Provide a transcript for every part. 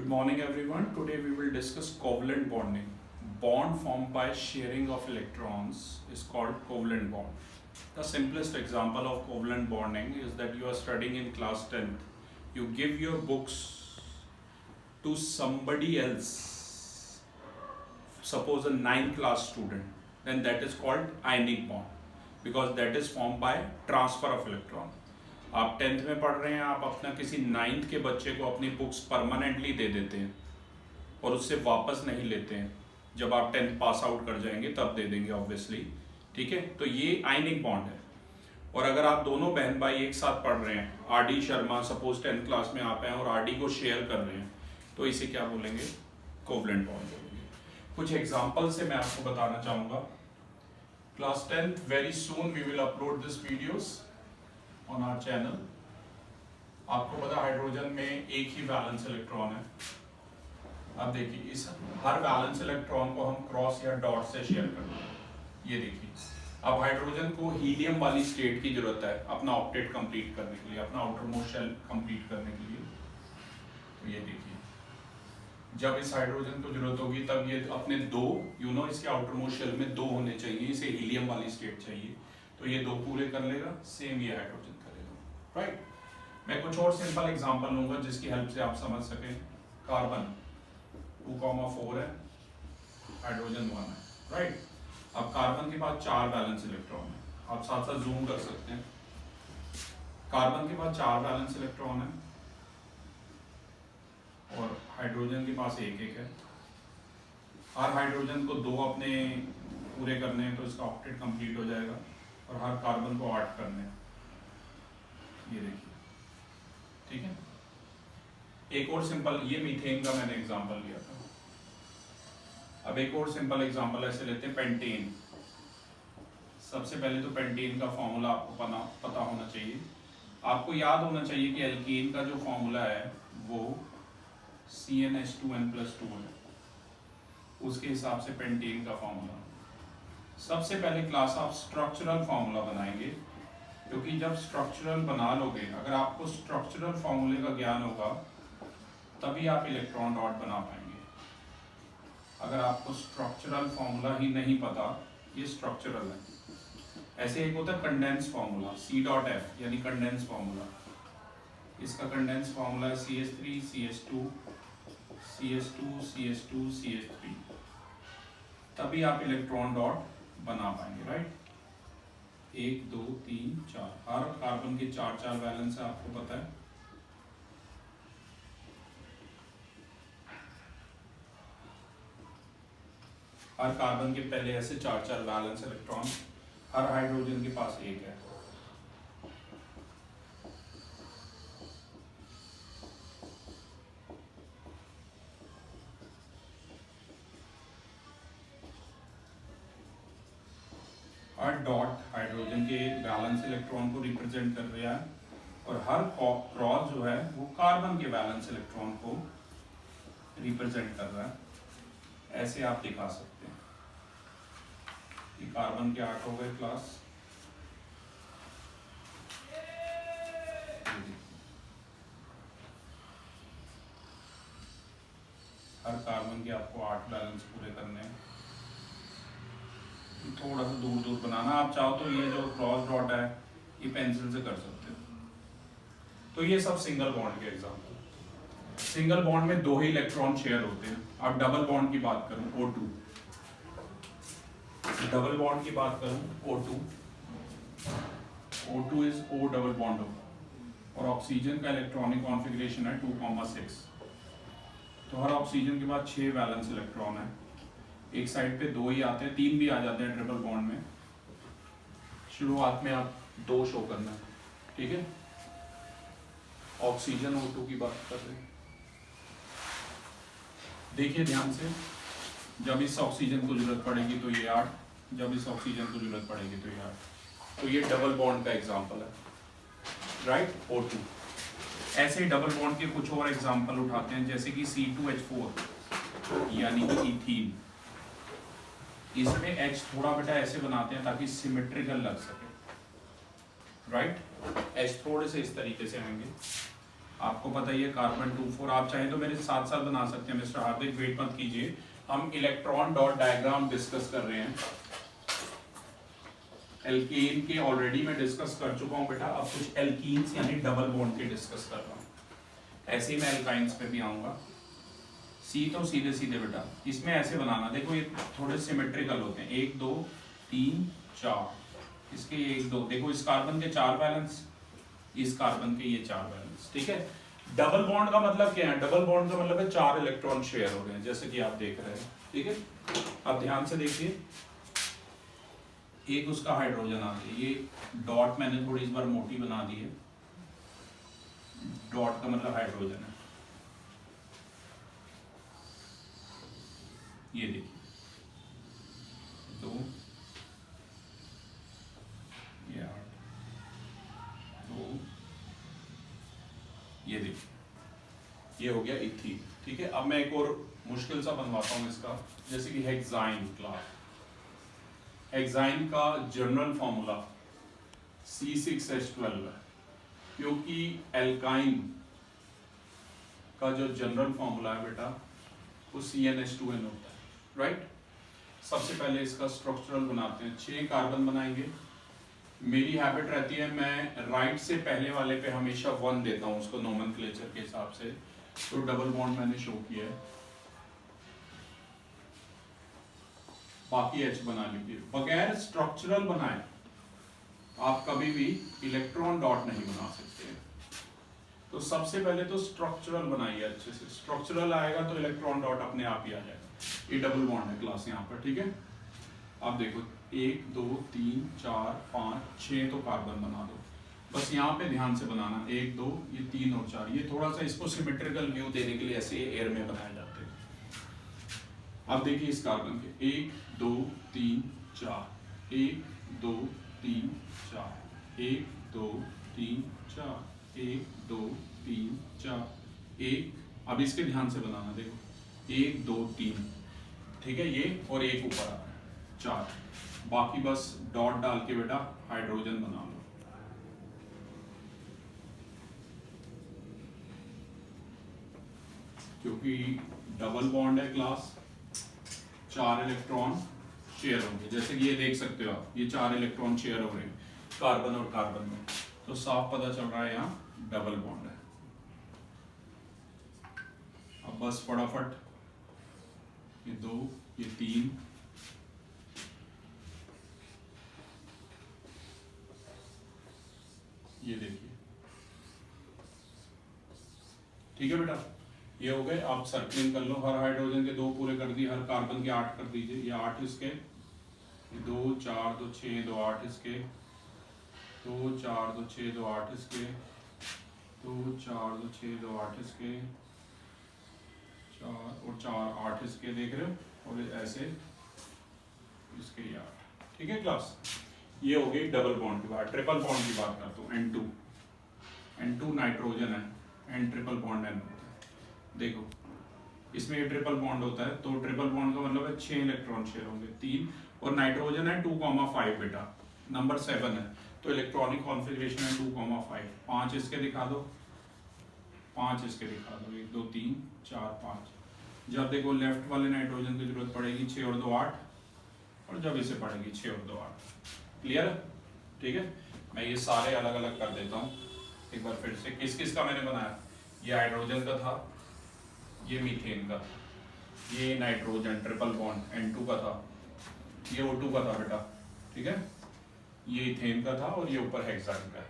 Good morning everyone. Today we will discuss covalent bonding. Bond formed by sharing of electrons is called covalent bond. The simplest example of covalent bonding is that you are studying in class 10th. You give your books to somebody else, suppose a 9th class student, then that is called ionic bond because that is formed by transfer of electron. आप 10th में पढ़ रहे हैं, आप अपना किसी 9th के बच्चे को अपनी बुक्स परमानेंटली दे देते हैं और उससे वापस नहीं लेते हैं. जब आप 10th पास आउट कर जाएंगे तब दे देंगे ऑब्वियसली. ठीक है, तो ये आयनिक बॉन्ड है. और अगर आप दोनों बहन भाई एक साथ पढ़ रहे हैं, RD Sharma suppose 10th class में आप हैं और आरडी को शेयर कर रहे हैं, तो इसे क्या बोलेंगे? कोवलेंट बॉन्ड बोलेंगे. कुछ एग्जाम्पल से मैं आपको बताना चाहूँगा. Class 10th, very soon we will upload this videos on our channel. आपको पता हाइड्रोजन में एक ही वैलेंस इलेक्ट्रॉन है. अब देखिए, इस हर वैलेंस इलेक्ट्रॉन को हम क्रॉस या डॉट से शेयर करते हैं. ये देखिए, अब हाइड्रोजन को हीलियम वाली स्टेट की जरूरत है अपना ऑक्टेट कंप्लीट करने के लिए, अपना आउटर मोस्ट शेल कंप्लीट करने के लिए. तो ये देखिए, जब इस हाइड्रोजन को जरूरत होगी तब ये अपने दो इसके आउटर मोस्ट शेल में दो होने चाहिए, इसे हीलियम वाली स्टेट चाहिए, तो ये दो पूरे कर लेगा. सेम ये हाइड्रोजन करेगा. राइट. मैं कुछ और सिंपल एग्जांपल लूंगा जिसकी हेल्प से आप समझ सकें. कार्बन 2,4 है, हाइड्रोजन 1 है. राइट. अब कार्बन के पास 4 वैलेंस इलेक्ट्रॉन है. आप साथ साथ जूम कर सकते हैं. कार्बन के पास 4 वैलेंस इलेक्ट्रॉन है और हाइड्रोजन के पास एक एक है. हर हाइड्रोजन को दो अपने पूरे करने हैं तो इसका ऑक्टेट कंप्लीट हो जाएगा और हर कार्बन को 8 करने हैं. ये देखिए, ठीक है. एक और सिंपल, ये मीथेन का मैंने एग्जांपल लिया था. अब एक और सिंपल एग्जांपल ऐसे लेते हैं, पेंटेन. सबसे पहले तो पेंटेन का फॉर्मूला आपको पता होना चाहिए. आपको याद होना चाहिए कि एल्कीन का जो फॉर्मूला है वो CnH2n+2 है. उसके हिसाब से पेंटेन का फॉर्मूला. सबसे पहले क्लास आप स्ट्रक्चरल फॉर्मूला बनाएंगे, क्योंकि जब स्ट्रक्चरल बना लोगे, अगर आपको स्ट्रक्चरल फॉर्मूले का ज्ञान होगा तभी आप इलेक्ट्रॉन डॉट बना पाएंगे. अगर आपको स्ट्रक्चरल फॉर्मूला ही नहीं पता, ये स्ट्रक्चरल है. ऐसे एक होता है कंडेंस फॉर्मूला, C.F यानी कंडेंस फॉर्मूला. इसका कंडेंस फॉर्मूला है CH3 CH2 CH2 CH2 CH3. तभी आप इलेक्ट्रॉन डॉट बना पाएंगे. राइट. 1 2 3 4, हर कार्बन के 4 वैलेंस है, आपको पता है. हर कार्बन के पहले ऐसे 4 वैलेंस इलेक्ट्रॉन, हर हाइड्रोजन के पास एक है. हर डॉट हाइड्रोजन के वैलेंस इलेक्ट्रॉन को रिप्रेजेंट कर रहा है और हर क्रॉस जो है वो कार्बन के वैलेंस इलेक्ट्रॉन को रिप्रेजेंट कर रहा है. ऐसे आप दिखा सकते हैं. ये कार्बन के 8 हो गए क्लास. हर कार्बन के आपको 8 वैलेंस पूरे करने हैं. थोड़ा सा दूर दूर बनाना. आप चाहो तो ये जो क्रॉस डॉट है ये पेंसिल से कर सकते हो. तो ये सब सिंगल बॉन्ड के एग्जांपल. सिंगल बॉन्ड में 2 ही इलेक्ट्रॉन शेयर होते हैं. अब डबल बॉन्ड की बात करूं, O2. डबल बॉन्ड की बात करूं, O2 is O double bond होगा और ऑक्सीजन का इलेक्ट्रॉनिक कॉन्फ़िगरेशन है 2,6. तो हर ऑक्सीजन के बाद 6 वैलेंस इलेक्ट्रॉन है. एक साइड पे 2 ही आते हैं, 3 भी आ जाते हैं ट्रिपल बॉन्ड में. शुरुआत में आप 2 शो करना. ठीक है. ऑक्सीजन O2 की बात कर रहे हैं. देखिए ध्यान से, जब इस ऑक्सीजन को जरूरत पड़ेगी तो ये 8, जब इस ऑक्सीजन को जरूरत पड़ेगी तो ये 8. तो ये डबल बॉन्ड का एग्जांपल है. राइट. O2. ऐसे डबल बॉन्ड के कुछ और एग्जांपल उठाते हैं, जैसे कि C2H4 यानी कि इथीन. इसमें H थोड़ा बेटा ऐसे बनाते हैं ताकि सिमेट्रिकल लग सके. राइट. H थोड़े से इस तरीके से आएंगे. आपको पता ही है कार्बन 2 4, आप चाहें तो मेरे साथ साथ बना सकते हैं मिस्टर हार्दिक, वेट मत कीजिए, हम इलेक्ट्रॉन डॉट डायग्राम डिस्कस कर रहे हैं। एल्कीन के ऑलरेडी मैं डिस्कस कर चुका हूं बेटा, अब कुछ एल्कीन्स यानी डबल बॉन्ड के डिस्कस कर रहा हूं, ऐसे ही मैं एल्काइंस पे भी आऊंगा। सी तो सीधे सीधे बेटा इसमें ऐसे बनाना, देखो ये थोड़े सिमेट्रिकल होते हैं, 1 2 3 4, इसके 1 2, देखो इस कार्बन के 4 बैलेंस, इस कार्बन के ये 4 बैलेंस, ठीक है। डबल बॉन्ड का मतलब क्या है? डबल बॉन्ड का मतलब है 4 इलेक्ट्रॉन शेयर हो रहे हैं, जैसे कि आप देख रहे हैं, ठीक है। अब ध्यान से देखिए, एक उसका हाइड्रोजन आ गया, ये डॉट मैंने थोड़ी इस बार मोटी बना दी है, डॉट का मतलब हाइड्रोजन है, ये देखिए 2 ये 8 2, ये देखिए ये हो गया इथीन, ठीक है। अब मैं एक और मुश्किल सा बनवाता हूँ इसका, जैसे कि हेक्साइन क्लास। हेक्साइन का जनरल फॉर्मूला C6H12 है, क्योंकि एल्काइन का जो जनरल फॉर्मूला है बेटा वो CnH2n होता है, राइट। सबसे पहले इसका स्ट्रक्चरल बनाते हैं, 6 कार्बन बनाएंगे। मेरी हैबिट रहती है मैं राइट से पहले वाले पे हमेशा 1 देता हूँ उसको नोमेनक्लेचर के हिसाब से, तो डबल बॉन्ड मैंने शो किया है, बाकी H बना लीजिए। बगैर स्ट्रक्चरल बनाए आप कभी भी इलेक्ट्रॉन डॉट नहीं बना सकते हैं, तो सबसे पहले तो स्ट्रक्चरल बनाइए अच्छे से, स्ट्रक्चरल आएगा तो इलेक्ट्रॉन डॉट अपने आप ही आ जाएगा। ये डबल बॉन्ड है क्लास यहाँ पर, ठीक है। आप देखो 1 2 3 4 5 6 तो कार्बन बना दो, बस यहाँ पे ध्यान से बनाना, 1 2 ये 3 और 4, ये थोड़ा सा इसको सिमेट्रिकल व्यू देने के लिए ऐसे एयर में बनाए जाते हैं। अब देखिए इस कार्बन के 1 2 3 4 1 2 3 4 1 2 3 4 1 2 3 4 1, अब इसके ध्यान से बनाना, देखो 1 2 3, ठीक है, ये और एक ऊपर आ रहा है 4, बाकी बस डॉट डाल के बेटा हाइड्रोजन बना लो। क्योंकि डबल बॉन्ड है क्लास, 4 इलेक्ट्रॉन शेयर होंगे, जैसे कि ये देख सकते हो आप, ये 4 इलेक्ट्रॉन शेयर हो रहे हैं कार्बन और कार्बन में, तो साफ पता चल रहा है यहाँ डबल बॉन्ड है। अब बस फटाफट ये 2 ये 3, ये देखिए, ठीक है बेटा, ये हो गए। आप सर्कलिंग कर लो, हर हाइड्रोजन के 2 पूरे कर दिए, हर कार्बन के 8 कर दीजिए, ये 8 इसके, 2 4 2 6 2 8 इसके, 2 4 2 6 2 8 इसके, 2 4 2 6 2 8 इसके, 4 और 4 8 इसके, देख रहे हो, और ऐसे इसके 8, ठीक है क्लास। ये हो गई डबल बॉन्ड की बात। ट्रिपल बॉन्ड की बात करता हूँ, N2 नाइट्रोजन है, N ट्रिपल बॉन्ड N होता है। देखो इसमें ये ट्रिपल बॉन्ड होता है, तो ट्रिपल बॉन्ड का मतलब है 6 इलेक्ट्रॉन शेयर होंगे, 3, और नाइट्रोजन है 2,5 बेटा, नंबर 7 है, तो इलेक्ट्रॉनिक कॉन्फ़िगरेशन है 2,5, 5 इसके दिखा दो, 5 इसके दिखा दो, 1 2 3 4 5। जब देखो लेफ्ट वाले नाइट्रोजन की जरूरत पड़ेगी 6 और 2 8, और जब इसे पड़ेगी 6 और 2 8। क्लियर है, ठीक है। मैं ये सारे अलग अलग कर देता हूँ एक बार फिर से, किस किस का मैंने बनाया, ये हाइड्रोजन का था, ये मीथेन का, ये नाइट्रोजन ट्रिपल बॉन्ड N2 का था, ये O2 का था बेटा, ठीक है, ये इथेन का था, और ये ऊपर हेक्साइन का है।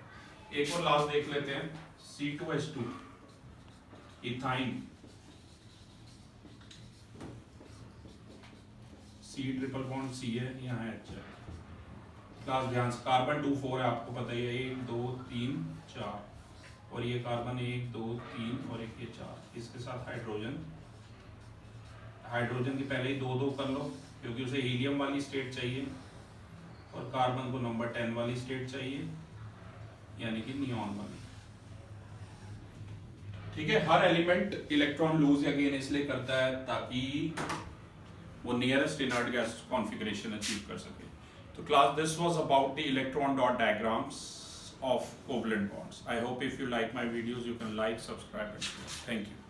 एक और लास्ट देख लेते हैं, C2H2 ethyne, C triple bond C है, यहाँ है H है। क्लास ध्यान से, कार्बन 2 4 है, आपको पता ही है, 1 2 3 4, और ये कार्बन 1 2 3 और एक ये 4, इसके साथ हाइड्रोजन, हाइड्रोजन की पहले ही 2 2 कर लो, क्योंकि उसे हीलियम वाली स्टेट चाहिए, और कार्बन को नंबर 10 वाली स्टेट चाहिए, यानी कि नियॉन वाली, ठीक है। हर एलिमेंट इलेक्ट्रॉन लूज या गेन इसलिए करता है ताकि वो nearest inert gas configuration achieve कर सके। तो class this was about the electron dot diagrams of covalent bonds. I hope if you like my videos, you can like, subscribe and share. Thank you.